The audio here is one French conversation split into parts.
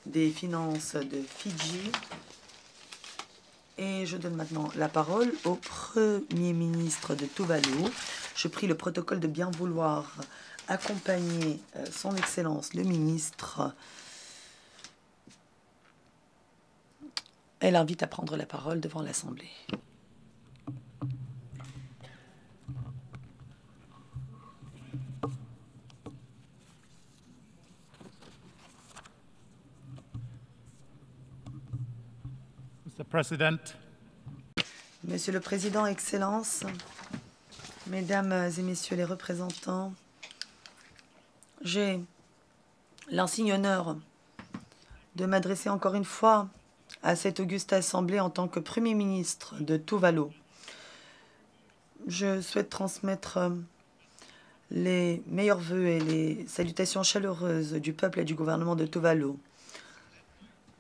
des finances de Fidji. Et je donne maintenant la parole au Premier ministre de Tuvalu. Je prie le protocole de bien vouloir accompagner son Excellence le ministre. Elle invite à prendre la parole devant l'Assemblée. Mr. President, Monsieur le Président, Excellences, Mesdames et Messieurs les représentants, j'ai l'insigne honneur de m'adresser encore une fois à cette auguste Assemblée en tant que Premier ministre de Tuvalu. Je souhaite transmettre les meilleurs vœux et les salutations chaleureuses du peuple et du gouvernement de Tuvalu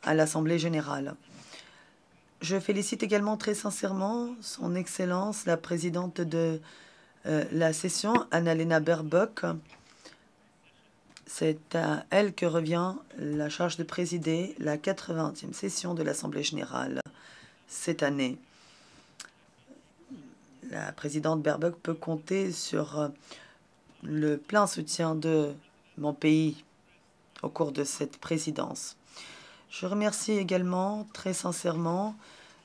à l'Assemblée générale. Je félicite également très sincèrement son Excellence, la présidente de la session, Annalena Baerbock. C'est à elle que revient la charge de présider la 80e session de l'Assemblée générale cette année. La présidente Baerbock peut compter sur le plein soutien de mon pays au cours de cette présidence. Je remercie également très sincèrement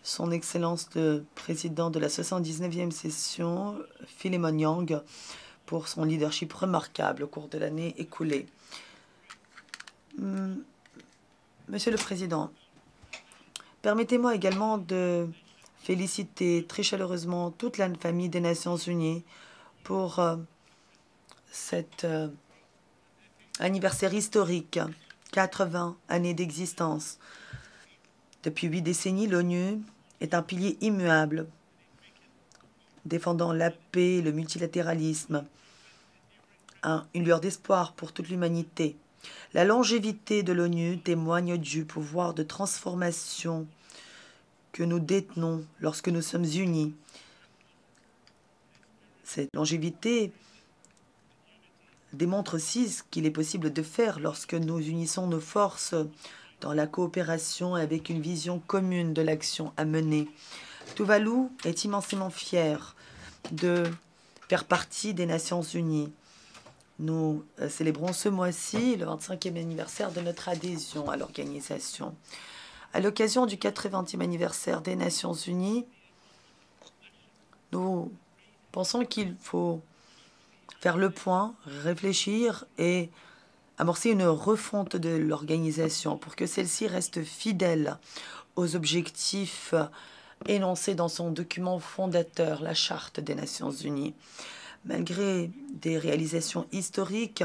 son Excellence le président de la 79e session, Philemon Yang, pour son leadership remarquable au cours de l'année écoulée. Monsieur le Président, permettez-moi également de féliciter très chaleureusement toute la famille des Nations Unies pour cet anniversaire historique, 80 années d'existence. Depuis 8 décennies, l'ONU est un pilier immuable, défendant la paix et le multilatéralisme, une lueur d'espoir pour toute l'humanité. La longévité de l'ONU témoigne du pouvoir de transformation que nous détenons lorsque nous sommes unis. Cette longévité démontre aussi ce qu'il est possible de faire lorsque nous unissons nos forces dans la coopération avec une vision commune de l'action à mener. Tuvalu est immensément fier de faire partie des Nations Unies. Nous célébrons ce mois-ci le 25e anniversaire de notre adhésion à l'organisation. À l'occasion du 80e anniversaire des Nations Unies, nous pensons qu'il faut faire le point, réfléchir et amorcer une refonte de l'organisation pour que celle-ci reste fidèle aux objectifs énoncés dans son document fondateur, la Charte des Nations Unies. Malgré des réalisations historiques,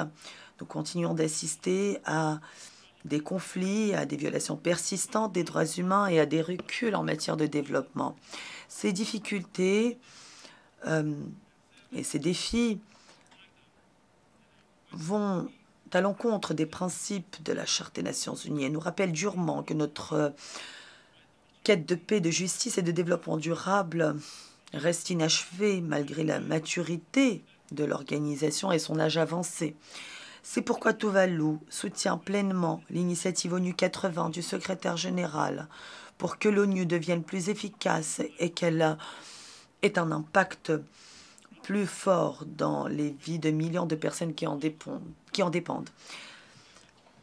nous continuons d'assister à des conflits, à des violations persistantes des droits humains et à des reculs en matière de développement. Ces difficultés et ces défis vont à l'encontre des principes de la Charte des Nations Unies et nous rappellent durement que notre quête de paix, de justice et de développement durable reste inachevée malgré la maturité de l'organisation et son âge avancé. C'est pourquoi Tuvalu soutient pleinement l'initiative ONU 80 du secrétaire général pour que l'ONU devienne plus efficace et qu'elle ait un impact plus fort dans les vies de millions de personnes qui en dépendent.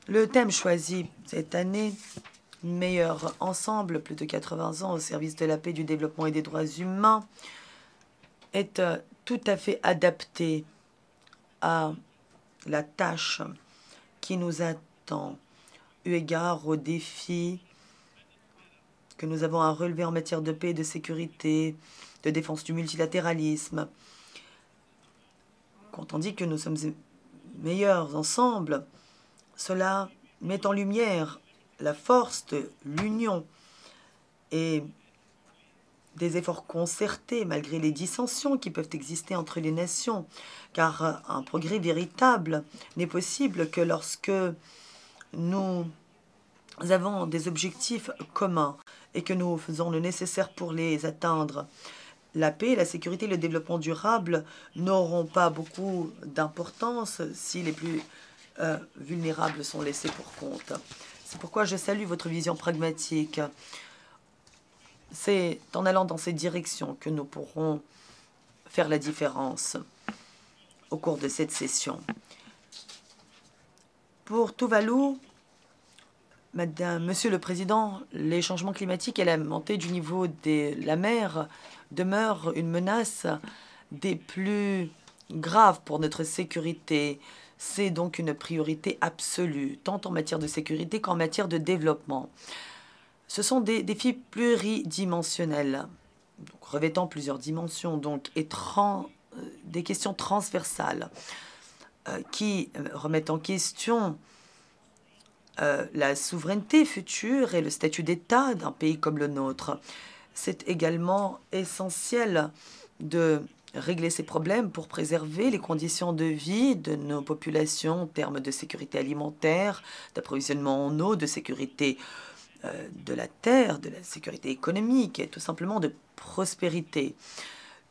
Le thème choisi cette année, Meilleur ensemble, plus de 80 ans au service de la paix, du développement et des droits humains, est tout à fait adapté à la tâche qui nous attend, eu égard aux défis que nous avons à relever en matière de paix et de sécurité, de défense du multilatéralisme. Quand on dit que nous sommes meilleurs ensemble, cela met en lumière la force de l'union et des efforts concertés malgré les dissensions qui peuvent exister entre les nations, car un progrès véritable n'est possible que lorsque nous avons des objectifs communs et que nous faisons le nécessaire pour les atteindre. La paix, la sécurité et le développement durable n'auront pas beaucoup d'importance si les plus vulnérables sont laissés pour compte. C'est pourquoi je salue votre vision pragmatique. C'est en allant dans cette direction que nous pourrons faire la différence au cours de cette session. Pour Tuvalu, Monsieur le Président, les changements climatiques et la montée du niveau de la mer demeurent une menace des plus graves pour notre sécurité. C'est donc une priorité absolue, tant en matière de sécurité qu'en matière de développement. Ce sont des défis pluridimensionnels, donc revêtant plusieurs dimensions, donc, et des questions transversales qui remettent en question la souveraineté future et le statut d'État d'un pays comme le nôtre. C'est également essentiel de régler ces problèmes pour préserver les conditions de vie de nos populations en termes de sécurité alimentaire, d'approvisionnement en eau, de sécurité de la terre, de la sécurité économique et tout simplement de prospérité.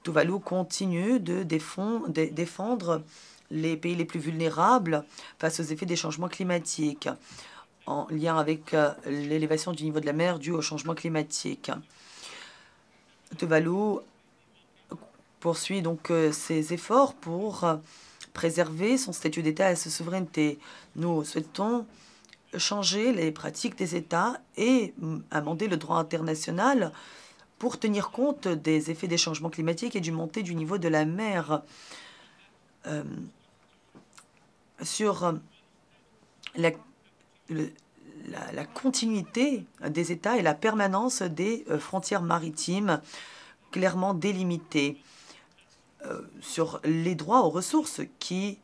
Tuvalu continue de défendre les pays les plus vulnérables face aux effets des changements climatiques en lien avec l'élévation du niveau de la mer due au changement climatique. Tuvalu poursuit donc ses efforts pour préserver son statut d'État et sa souveraineté. Nous souhaitons changer les pratiques des États et amender le droit international pour tenir compte des effets des changements climatiques et du montée du niveau de la mer sur la continuité des États et la permanence des frontières maritimes clairement délimitées, sur les droits aux ressources qui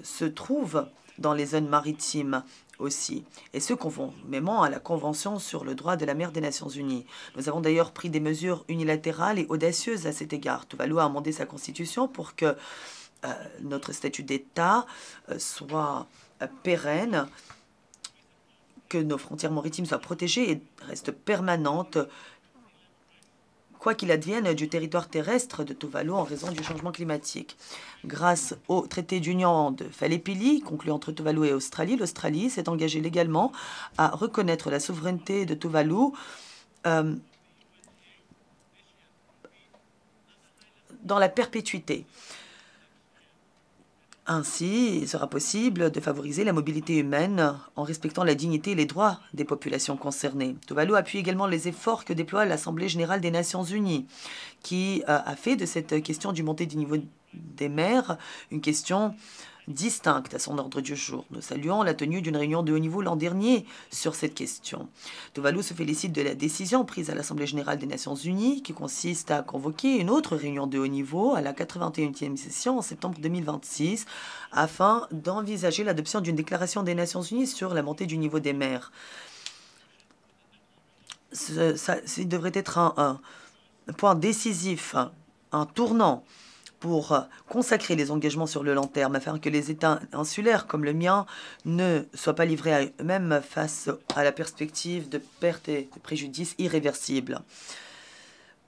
se trouvent dans les zones maritimes aussi, et ce conformément à la Convention sur le droit de la mer des Nations Unies. Nous avons d'ailleurs pris des mesures unilatérales et audacieuses à cet égard. Tuvalu a amendé sa constitution pour que notre statut d'État soit pérenne, que nos frontières maritimes soient protégées et restent permanentes, quoi qu'il advienne du territoire terrestre de Tuvalu en raison du changement climatique. Grâce au traité d'union de Falepili, conclu entre Tuvalu et Australie, l'Australie s'est engagée légalement à reconnaître la souveraineté de Tuvalu dans la perpétuité. Ainsi, il sera possible de favoriser la mobilité humaine en respectant la dignité et les droits des populations concernées. Tuvalu appuie également les efforts que déploie l'Assemblée générale des Nations unies, qui a fait de cette question du montée du niveau des mers une question distincte à son ordre du jour. Nous saluons la tenue d'une réunion de haut niveau l'an dernier sur cette question. Tuvalu se félicite de la décision prise à l'Assemblée générale des Nations unies qui consiste à convoquer une autre réunion de haut niveau à la 81e session en septembre 2026 afin d'envisager l'adoption d'une déclaration des Nations unies sur la montée du niveau des mers. Ça devrait être un point décisif, un tournant pour consacrer les engagements sur le long terme, afin que les États insulaires comme le mien ne soient pas livrés à eux-mêmes face à la perspective de pertes et de préjudices irréversibles.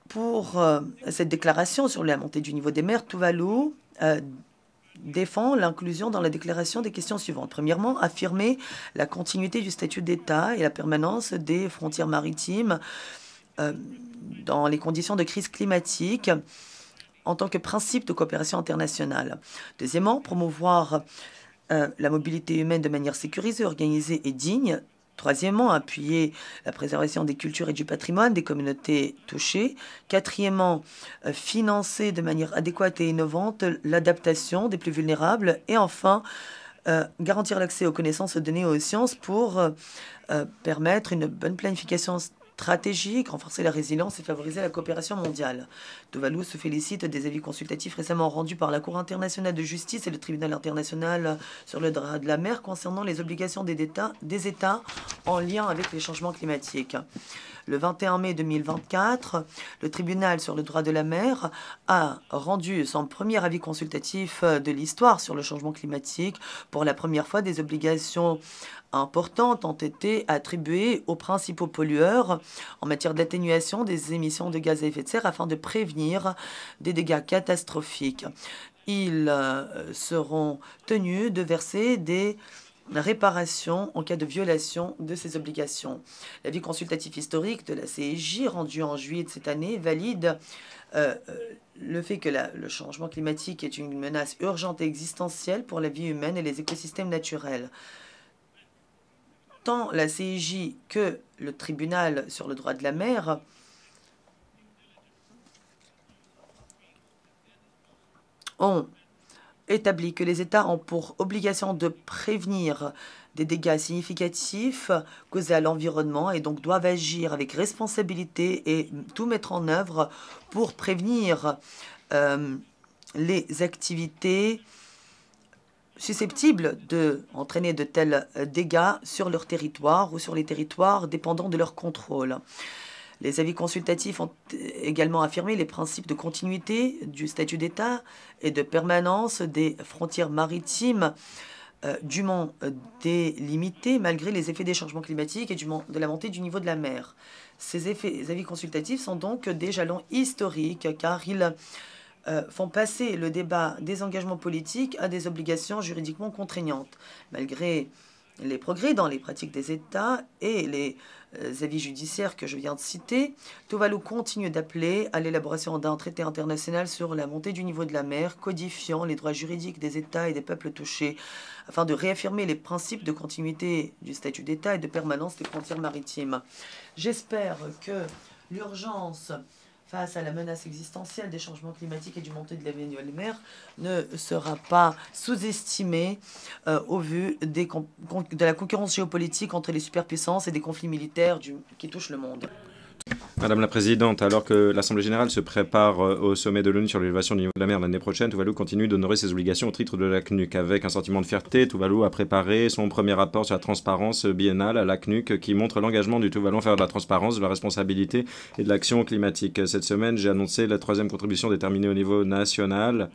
Pour cette déclaration sur la montée du niveau des mers, Tuvalu défend l'inclusion dans la déclaration des questions suivantes. Premièrement, affirmer la continuité du statut d'État et la permanence des frontières maritimes dans les conditions de crise climatique en tant que principe de coopération internationale. Deuxièmement, promouvoir la mobilité humaine de manière sécurisée, organisée et digne. Troisièmement, appuyer la préservation des cultures et du patrimoine des communautés touchées. Quatrièmement, financer de manière adéquate et innovante l'adaptation des plus vulnérables. Et enfin, garantir l'accès aux connaissances données et aux sciences pour permettre une bonne planification stratégique, renforcer la résilience et favoriser la coopération mondiale. Tuvalu se félicite des avis consultatifs récemment rendus par la Cour internationale de justice et le Tribunal international sur le droit de la mer concernant les obligations des États en lien avec les changements climatiques. Le 21 mai 2024, le tribunal sur le droit de la mer a rendu son premier avis consultatif de l'histoire sur le changement climatique. Pour la première fois, des obligations importantes ont été attribuées aux principaux pollueurs en matière d'atténuation des émissions de gaz à effet de serre afin de prévenir des dégâts catastrophiques. ils seront tenus de verser des réparation en cas de violation de ces obligations. L'avis consultatif historique de la CEJ, rendu en juillet de cette année, valide le fait que le changement climatique est une menace urgente et existentielle pour la vie humaine et les écosystèmes naturels. Tant la CEJ que le tribunal sur le droit de la mer ont établi que les États ont pour obligation de prévenir des dégâts significatifs causés à l'environnement et donc doivent agir avec responsabilité et tout mettre en œuvre pour prévenir les activités susceptibles d'entraîner de tels dégâts sur leur territoire ou sur les territoires dépendant de leur contrôle. Les avis consultatifs ont également affirmé les principes de continuité du statut d'État et de permanence des frontières maritimes dûment délimitées malgré les effets des changements climatiques et de la montée du niveau de la mer. Ces avis consultatifs sont donc des jalons historiques car ils font passer le débat des engagements politiques à des obligations juridiquement contraignantes. Malgré les progrès dans les pratiques des États et les avis judiciaires que je viens de citer, Tuvalu continue d'appeler à l'élaboration d'un traité international sur la montée du niveau de la mer, codifiant les droits juridiques des États et des peuples touchés, afin de réaffirmer les principes de continuité du statut d'État et de permanence des frontières maritimes. J'espère que l'urgence face à la menace existentielle des changements climatiques et du montée de la montée de la mer ne sera pas sous-estimée au vu de la concurrence géopolitique entre les superpuissances et des conflits militaires qui touchent le monde. Madame la Présidente, alors que l'Assemblée générale se prépare au sommet de l'ONU sur l'élévation du niveau de la mer l'année prochaine, Tuvalu continue d'honorer ses obligations au titre de la CNUC. Avec un sentiment de fierté, Tuvalu a préparé son premier rapport sur la transparence biennale à la CNUC qui montre l'engagement du Tuvalu en faveur de la transparence, de la responsabilité et de l'action climatique. Cette semaine, j'ai annoncé la 3e contribution déterminée au niveau national.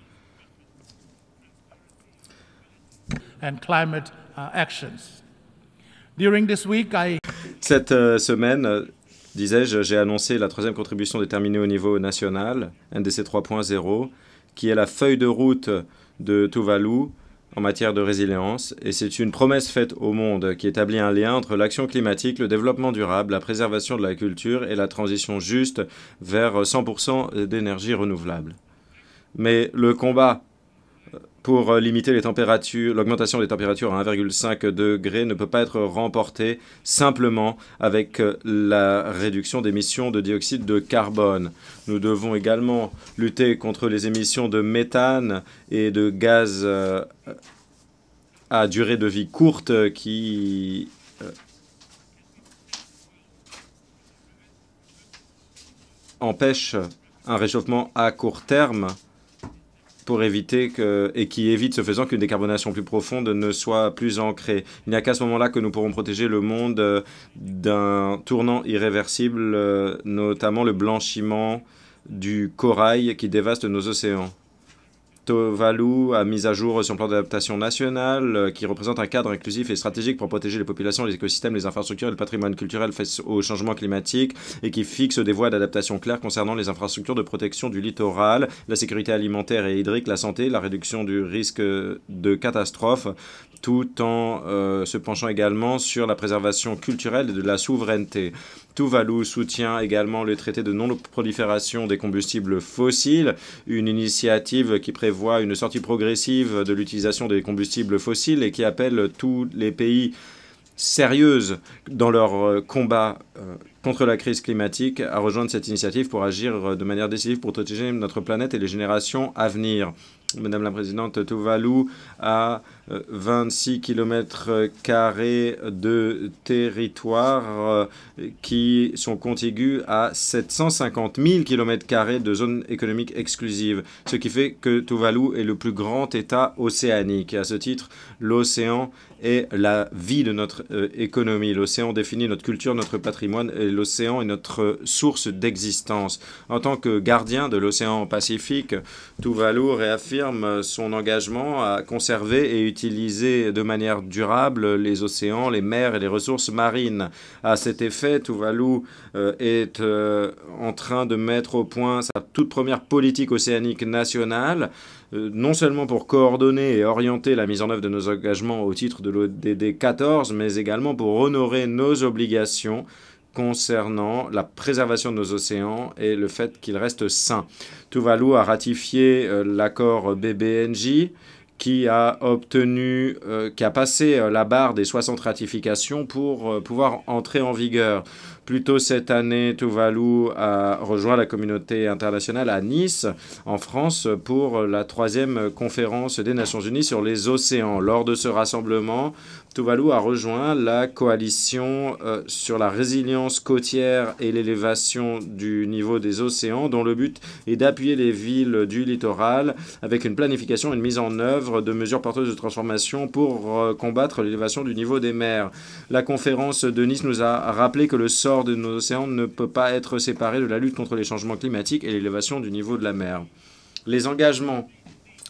And climate actions. During this week, Cette semaine, disais-je, j'ai annoncé la 3e contribution déterminée au niveau national, NDC 3.0, qui est la feuille de route de Tuvalu en matière de résilience. Et c'est une promesse faite au monde qui établit un lien entre l'action climatique, le développement durable, la préservation de la culture et la transition juste vers 100% d'énergie renouvelable. Mais le combat pour limiter l'augmentation des températures à 1,5 degré ne peut pas être remporté simplement avec la réduction d'émissions de dioxyde de carbone. Nous devons également lutter contre les émissions de méthane et de gaz à durée de vie courte qui empêchent un réchauffement à court terme pour éviter et qui évite ce faisant qu'une décarbonation plus profonde ne soit plus ancrée. Il n'y a qu'à ce moment-là que nous pourrons protéger le monde d'un tournant irréversible, notamment le blanchiment du corail qui dévaste nos océans. Tuvalu a mis à jour son plan d'adaptation national qui représente un cadre inclusif et stratégique pour protéger les populations, les écosystèmes, les infrastructures et le patrimoine culturel face au changement climatique et qui fixe des voies d'adaptation claires concernant les infrastructures de protection du littoral, la sécurité alimentaire et hydrique, la santé, la réduction du risque de catastrophe, tout en se penchant également sur la préservation culturelle et de la souveraineté. Tuvalu soutient également le traité de non-prolifération des combustibles fossiles, une initiative qui prévoit une sortie progressive de l'utilisation des combustibles fossiles et qui appelle tous les pays sérieux dans leur combat contre la crise climatique à rejoindre cette initiative pour agir de manière décisive pour protéger notre planète et les générations à venir. Madame la Présidente, Tuvalu a 26 km² de territoire qui sont contigus à 750 000 km² de zones économiques exclusives, ce qui fait que Tuvalu est le plus grand État océanique. À ce titre, l'océan est la vie de notre économie. L'océan définit notre culture, notre patrimoine et l'océan est notre source d'existence. En tant que gardien de l'océan Pacifique, Tuvalu réaffirme son engagement à conserver et utiliser de manière durable les océans, les mers et les ressources marines. À cet effet, Tuvalu est en train de mettre au point sa toute première politique océanique nationale, non seulement pour coordonner et orienter la mise en œuvre de nos engagements au titre de l'ODD 14, mais également pour honorer nos obligations concernant la préservation de nos océans et le fait qu'ils restent sains. Tuvalu a ratifié l'accord BBNJ qui a passé la barre des 60 ratifications pour pouvoir entrer en vigueur. Plus tôt cette année, Tuvalu a rejoint la communauté internationale à Nice, en France, pour la 3e conférence des Nations Unies sur les océans. Lors de ce rassemblement, Tuvalu a rejoint la coalition sur la résilience côtière et l'élévation du niveau des océans, dont le but est d'appuyer les villes du littoral avec une planification et une mise en œuvre de mesures porteuses de transformation pour combattre l'élévation du niveau des mers. La conférence de Nice nous a rappelé que le sort de nos océans ne peut pas être séparé de la lutte contre les changements climatiques et l'élévation du niveau de la mer. Les engagements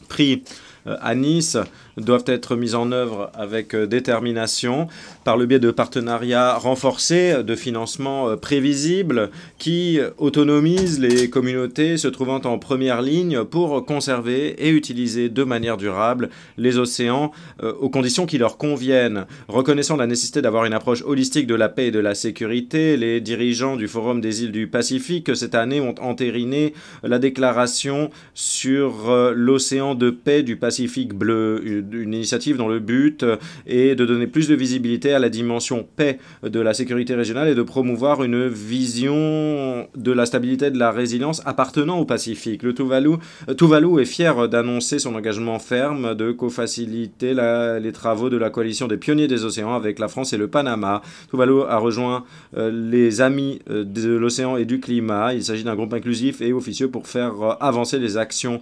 pris à Nice doivent être mis en œuvre avec détermination par le biais de partenariats renforcés, de financements prévisibles qui autonomisent les communautés se trouvant en première ligne pour conserver et utiliser de manière durable les océans aux conditions qui leur conviennent. Reconnaissant la nécessité d'avoir une approche holistique de la paix et de la sécurité, les dirigeants du Forum des îles du Pacifique cette année ont entériné la déclaration sur l'océan de paix du Pacifique bleu, une initiative dont le but est de donner plus de visibilité à la dimension paix de la sécurité régionale et de promouvoir une vision de la stabilité et de la résilience appartenant au Pacifique. Le Tuvalu est fier d'annoncer son engagement ferme de co-faciliter les travaux de la coalition des pionniers des océans avec la France et le Panama. Tuvalu a rejoint les Amis de l'océan et du climat. Il s'agit d'un groupe inclusif et officieux pour faire avancer les actions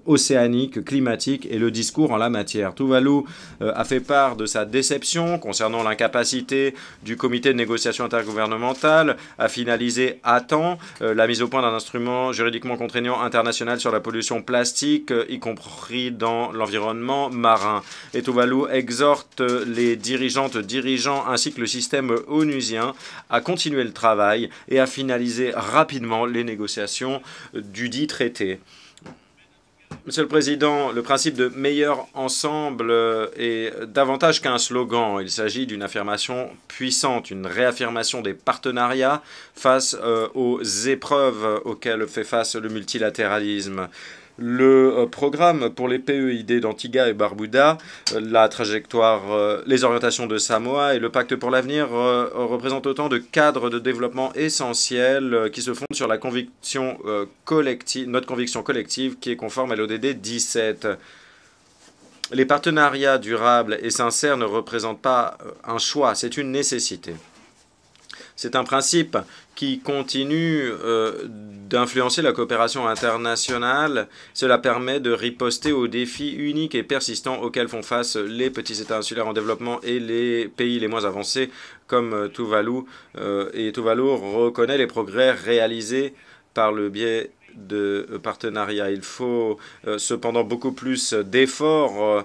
océaniques, climatiques et le discours en la matière. Tuvalu a fait part de sa déception concernant l'incapacité du comité de négociation intergouvernementale à finaliser à temps la mise au point d'un instrument juridiquement contraignant international sur la pollution plastique, y compris dans l'environnement marin. Et Tuvalu exhorte les dirigeants ainsi que le système onusien à continuer le travail et à finaliser rapidement les négociations du dit traité. Monsieur le Président, le principe de meilleur ensemble est davantage qu'un slogan. Il s'agit d'une affirmation puissante, une réaffirmation des partenariats face aux épreuves auxquelles fait face le multilatéralisme. Le programme pour les PEID d'Antigua et Barbuda, la trajectoire, les orientations de Samoa et le pacte pour l'avenir représentent autant de cadres de développement essentiels qui se fondent sur la conviction collective, notre conviction collective qui est conforme à l'ODD 17. Les partenariats durables et sincères ne représentent pas un choix, c'est une nécessité. C'est un principe qui continue d'influencer la coopération internationale. Cela permet de riposter aux défis uniques et persistants auxquels font face les petits États insulaires en développement et les pays les moins avancés comme Tuvalu. Et Tuvalu reconnaît les progrès réalisés par le biais de partenariats. Il faut cependant beaucoup plus d'efforts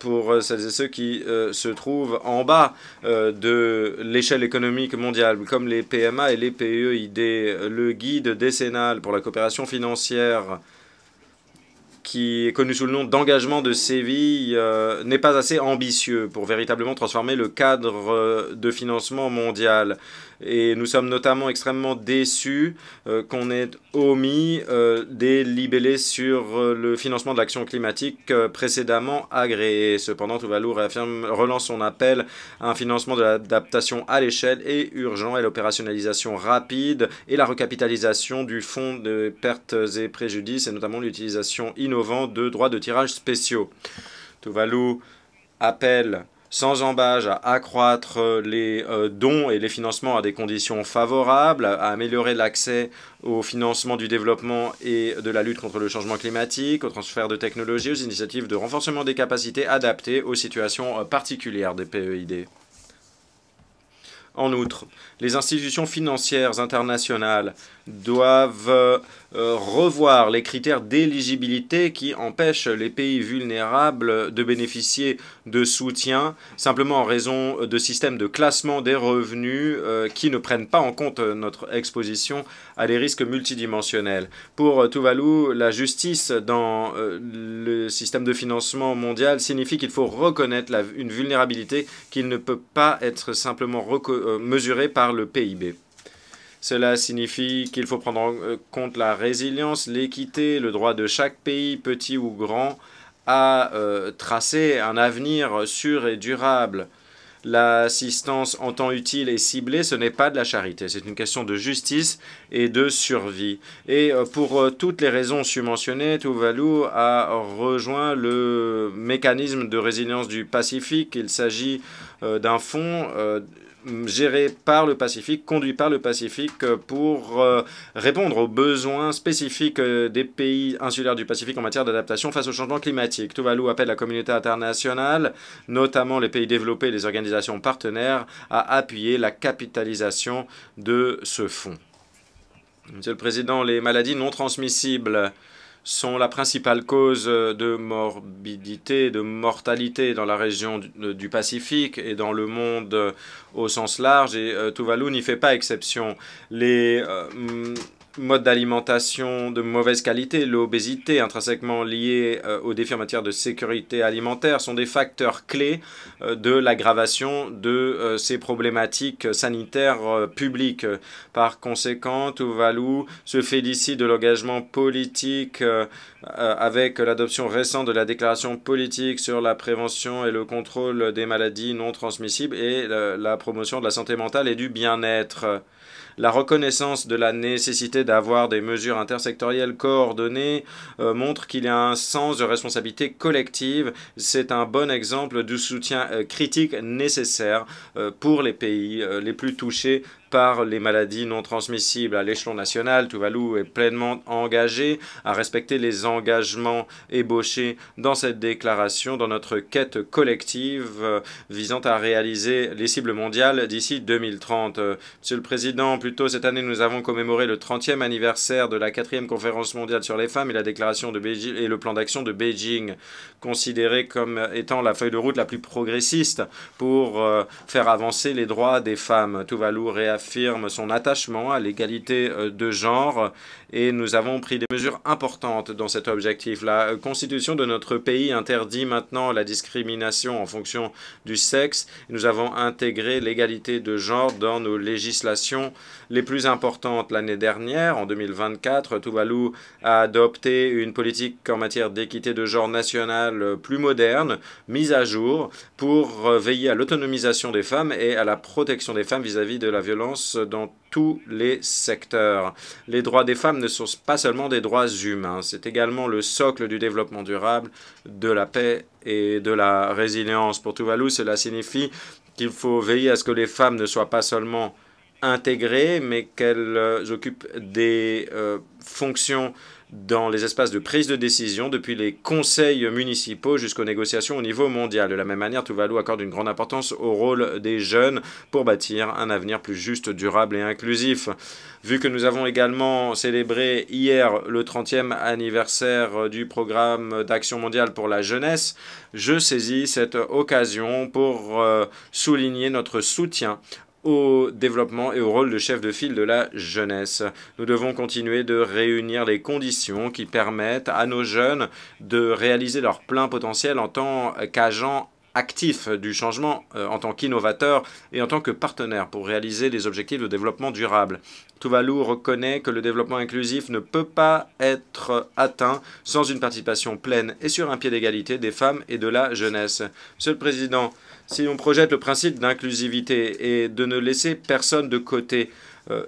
pour celles et ceux qui se trouvent en bas de l'échelle économique mondiale, comme les PMA et les PEID. Le guide décennal pour la coopération financière, qui est connu sous le nom d'engagement de Séville, n'est pas assez ambitieux pour véritablement transformer le cadre de financement mondial. Et nous sommes notamment extrêmement déçus qu'on ait omis des libellés sur le financement de l'action climatique précédemment agréés. Cependant, Tuvalu relance son appel à un financement de l'adaptation à l'échelle et urgent et l'opérationnalisation rapide et la recapitalisation du fonds de pertes et préjudices et notamment l'utilisation innovante de droits de tirage spéciaux. Tuvalu appelle sans embâche à accroître les dons et les financements à des conditions favorables, à améliorer l'accès au financement du développement et de la lutte contre le changement climatique, au transfert de technologies, aux initiatives de renforcement des capacités adaptées aux situations particulières des PEID. En outre, les institutions financières internationales doivent revoir les critères d'éligibilité qui empêchent les pays vulnérables de bénéficier de soutien simplement en raison de systèmes de classement des revenus qui ne prennent pas en compte notre exposition à des risques multidimensionnels. Pour Tuvalu, la justice dans le système de financement mondial signifie qu'il faut reconnaître une vulnérabilité qui ne peut pas être simplement mesurée par le PIB. Cela signifie qu'il faut prendre en compte la résilience, l'équité, le droit de chaque pays, petit ou grand, à tracer un avenir sûr et durable. L'assistance en temps utile et ciblée, ce n'est pas de la charité, c'est une question de justice et de survie. Et pour toutes les raisons submentionnées, Tuvalu a rejoint le mécanisme de résilience du Pacifique. Il s'agit d'un fonds géré par le Pacifique, conduit par le Pacifique pour répondre aux besoins spécifiques des pays insulaires du Pacifique en matière d'adaptation face au changement climatique. Tuvalu appelle la communauté internationale, notamment les pays développés et les organisations partenaires, à appuyer la capitalisation de ce fonds. Monsieur le Président, les maladies non transmissibles sont la principale cause de morbidité, de mortalité dans la région du Pacifique et dans le monde au sens large. Et Tuvalu n'y fait pas exception. Les modes d'alimentation de mauvaise qualité, l'obésité intrinsèquement liée aux défis en matière de sécurité alimentaire sont des facteurs clés de l'aggravation de ces problématiques sanitaires publiques. Par conséquent, Tuvalu se félicite de l'engagement politique avec l'adoption récente de la déclaration politique sur la prévention et le contrôle des maladies non transmissibles et la promotion de la santé mentale et du bien-être. La reconnaissance de la nécessité d'avoir des mesures intersectorielles coordonnées montre qu'il y a un sens de responsabilité collective. C'est un bon exemple du soutien critique nécessaire pour les pays les plus touchés par les maladies non transmissibles. À l'échelon national, Tuvalu est pleinement engagé à respecter les engagements ébauchés dans cette déclaration, dans notre quête collective visant à réaliser les cibles mondiales d'ici 2030. Monsieur le Président, plus tôt cette année, nous avons commémoré le 30e anniversaire de la 4e conférence mondiale sur les femmes et la déclaration de Beijing et le plan d'action de Beijing, considéré comme étant la feuille de route la plus progressiste pour faire avancer les droits des femmes. Tuvalu réaffirme son attachement à l'égalité de genre et nous avons pris des mesures importantes dans cet objectif. La constitution de notre pays interdit maintenant la discrimination en fonction du sexe. Nous avons intégré l'égalité de genre dans nos législations les plus importantes. L'année dernière, en 2024, Tuvalu a adopté une politique en matière d'équité de genre nationale plus moderne, mise à jour, pour veiller à l'autonomisation des femmes et à la protection des femmes vis-à-vis de la violence dans tous les secteurs. Les droits des femmes ne sont pas seulement des droits humains, c'est également le socle du développement durable, de la paix et de la résilience. Pour Tuvalu, cela signifie qu'il faut veiller à ce que les femmes ne soient pas seulement intégrées, mais qu'elles occupent des fonctions dans les espaces de prise de décision, depuis les conseils municipaux jusqu'aux négociations au niveau mondial. De la même manière, Tuvalu accorde une grande importance au rôle des jeunes pour bâtir un avenir plus juste, durable et inclusif. Vu que nous avons également célébré hier le 30e anniversaire du programme d'action mondiale pour la jeunesse, je saisis cette occasion pour souligner notre soutien au développement et au rôle de chef de file de la jeunesse. Nous devons continuer de réunir les conditions qui permettent à nos jeunes de réaliser leur plein potentiel en tant qu'agents actifs du changement, en tant qu'innovateurs et en tant que partenaires pour réaliser les objectifs de développement durable. Tuvalu reconnaît que le développement inclusif ne peut pas être atteint sans une participation pleine et sur un pied d'égalité des femmes et de la jeunesse. Monsieur le Président, si on projette le principe d'inclusivité et de ne laisser personne de côté,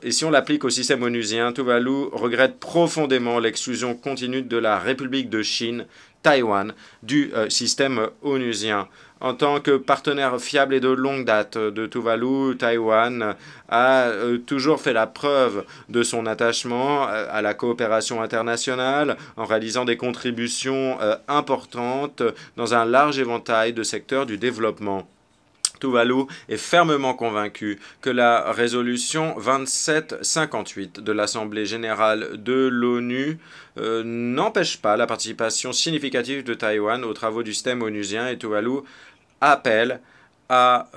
et si on l'applique au système onusien, Tuvalu regrette profondément l'exclusion continue de la République de Chine, Taïwan, du système onusien. En tant que partenaire fiable et de longue date de Tuvalu, Taïwan a toujours fait la preuve de son attachement à la coopération internationale en réalisant des contributions importantes dans un large éventail de secteurs du développement. Tuvalu est fermement convaincu que la résolution 2758 de l'Assemblée générale de l'ONU n'empêche pas la participation significative de Taïwan aux travaux du système onusien, et Tuvalu appelle à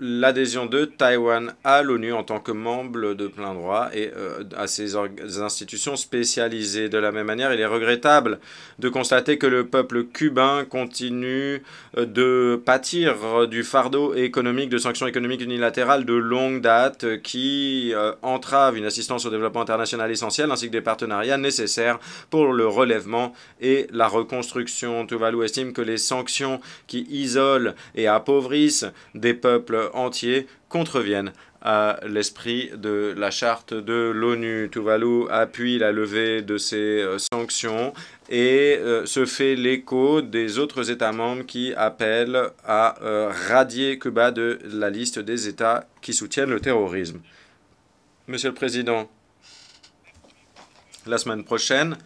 l'adhésion de Taïwan à l'ONU en tant que membre de plein droit et à ces institutions spécialisées. De la même manière, il est regrettable de constater que le peuple cubain continue de pâtir du fardeau économique de sanctions économiques unilatérales de longue date qui entravent une assistance au développement international essentielle ainsi que des partenariats nécessaires pour le relèvement et la reconstruction. Tuvalu estime que les sanctions qui isolent et appauvrissent des peuples entiers contreviennent à l'esprit de la charte de l'ONU. Tuvalu appuie la levée de ces sanctions et se fait l'écho des autres États membres qui appellent à radier Cuba de la liste des États qui soutiennent le terrorisme. Monsieur le Président, la semaine prochaine,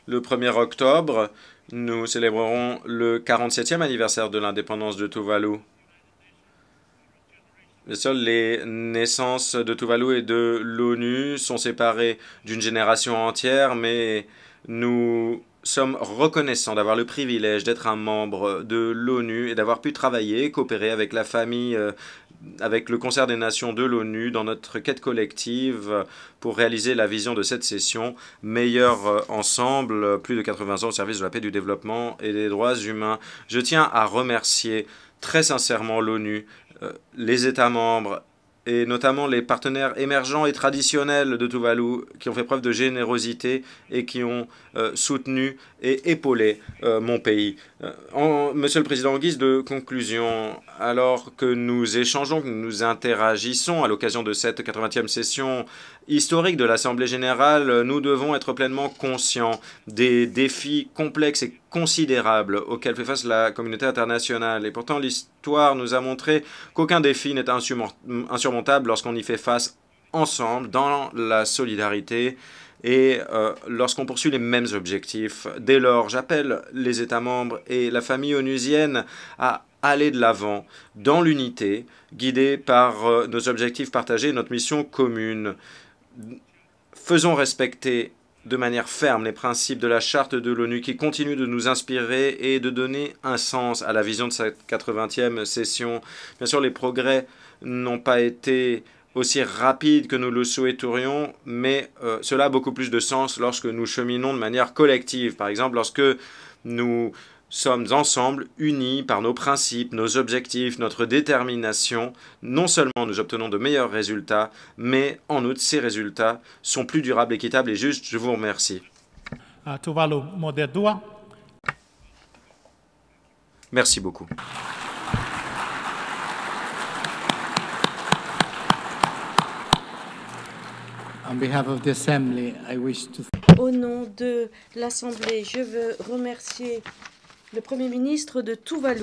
le 1er octobre, nous célébrerons le 47e anniversaire de l'indépendance de Tuvalu. Bien sûr, les naissances de Tuvalu et de l'ONU sont séparées d'une génération entière, mais nous sommes reconnaissants d'avoir le privilège d'être un membre de l'ONU et d'avoir pu travailler et coopérer avec la famille, avec le Concert des Nations de l'ONU dans notre quête collective pour réaliser la vision de cette session, meilleur ensemble, plus de 80 ans au service de la paix, du développement et des droits humains. Je tiens à remercier très sincèrement l'ONU, les États membres et notamment les partenaires émergents et traditionnels de Tuvalu qui ont fait preuve de générosité et qui ont soutenu et épaulé mon pays. Monsieur le Président, en guise de conclusion, alors que nous échangeons, que nous interagissons à l'occasion de cette 80e session historique de l'Assemblée générale, nous devons être pleinement conscients des défis complexes et considérables auxquels fait face la communauté internationale. Et pourtant, l'histoire nous a montré qu'aucun défi n'est insurmontable lorsqu'on y fait face ensemble, dans la solidarité et lorsqu'on poursuit les mêmes objectifs. Dès lors, j'appelle les États membres et la famille onusienne à aller de l'avant dans l'unité, guidés par nos objectifs partagés et notre mission commune. Faisons respecter de manière ferme les principes de la charte de l'ONU qui continuent de nous inspirer et de donner un sens à la vision de cette 80e session. Bien sûr, les progrès n'ont pas été aussi rapides que nous le souhaiterions, mais cela a beaucoup plus de sens lorsque nous cheminons de manière collective. Par exemple, lorsque nous sommes ensemble, unis par nos principes, nos objectifs, notre détermination, non seulement nous obtenons de meilleurs résultats, mais en outre, ces résultats sont plus durables, équitables et justes. Je vous remercie. Tuvalu Moderdua. Merci beaucoup. On behalf of the Assembly, I wish to... Au nom de l'Assemblée, je veux remercier le Premier ministre de Tuvalu.